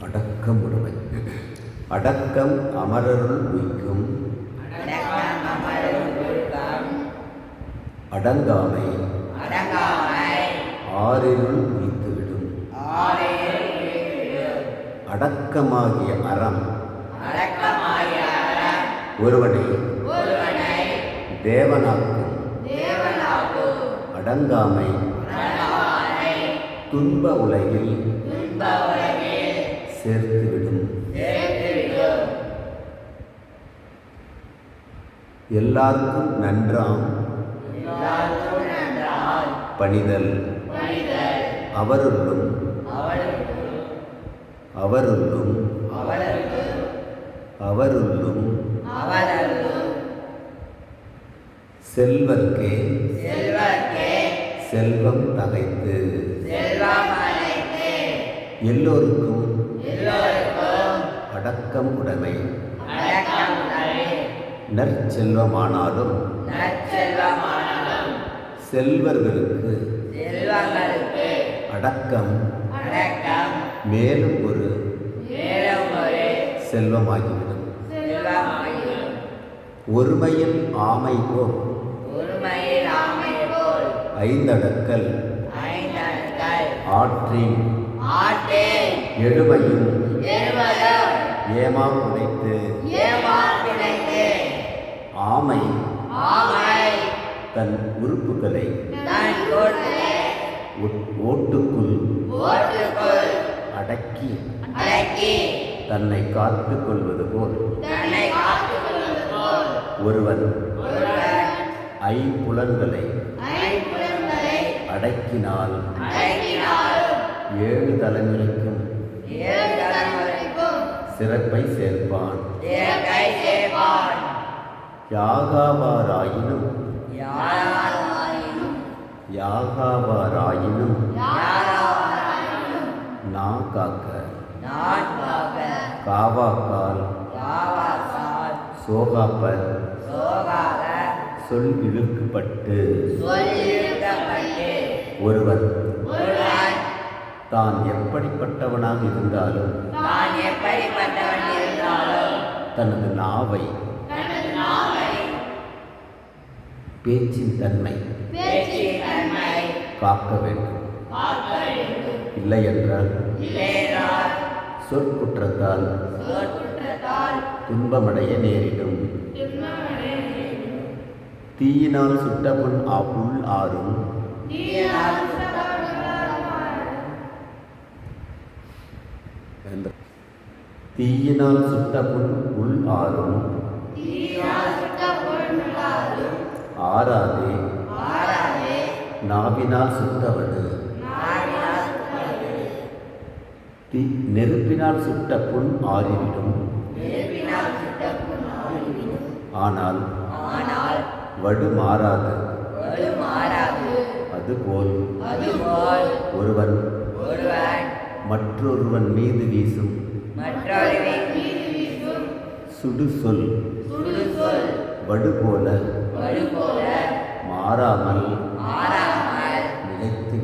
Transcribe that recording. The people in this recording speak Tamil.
அடக்கம் உடைமை. அடக்கம் அமரருள் உய்க்கும் அடங்காமை ஆறிருள் உய்த்துவிடும். அடக்கமாகிய அறம் ஒருவனை தேவனாக்கும். அடங்காமை துன்ப உலகில் சேர்த்துவிடும். எல்லாருக்கும் நன்றாம் பணிதல் அவருள்ளும் அவருள்ளும் அவருள்ளும் செல்வர்க்கே செல்வம் தகைத்து. எல்லோருக்கும் அடக்கம் உடைமை. நற்செல்வமானாலும் செல்வர்களுக்கு அடக்கம் மேலும் ஒரு செல்வமாகிவிடும். ஒருமையில் ஆமை போல் ஐந்தடக்கல் ஆற்றின் எழுமையும் ஏமாம் உடைத்து. ஆமை தன் உறுப்புகளை ஓட்டுக்குள் அடக்கி தன்னை காத்துக் கொள்வது போல் ஒருவன் ஐம்புலன்களை அடக்கினால் 7 தலைமுறைக்கும் சிறப்பை சேர்ப்பான். யாகாவாராயினும் நா காக்க காவாக்கால் சோகாப்பர் சொல் இழுக்கப்பட்டு. ஒருவன் தான் எப்படிப்பட்டவனாக இருந்தாலும் தனது நாவை பேச்சின் தன்மை காக்க வேண்டும். இல்லை என்றால் சொற்குற்றத்தால் துன்பமடைய நேரிடும். தீயினால் சுட்ட புண் உள் ஆறும் தீயினால் சுட்ட புண் உள் ஆறும் ஆறாதே நாவினால் சுட்டவடு. நெருப்பினால் சுட்ட புண் ஆறிவிடும். ஆனால் வடு மாறாது. அதுபோல் ஒருவன் மற்றொருவன் மீது வீசும் சுடு சொல் வடு போல மாறாமல் நிலைத்து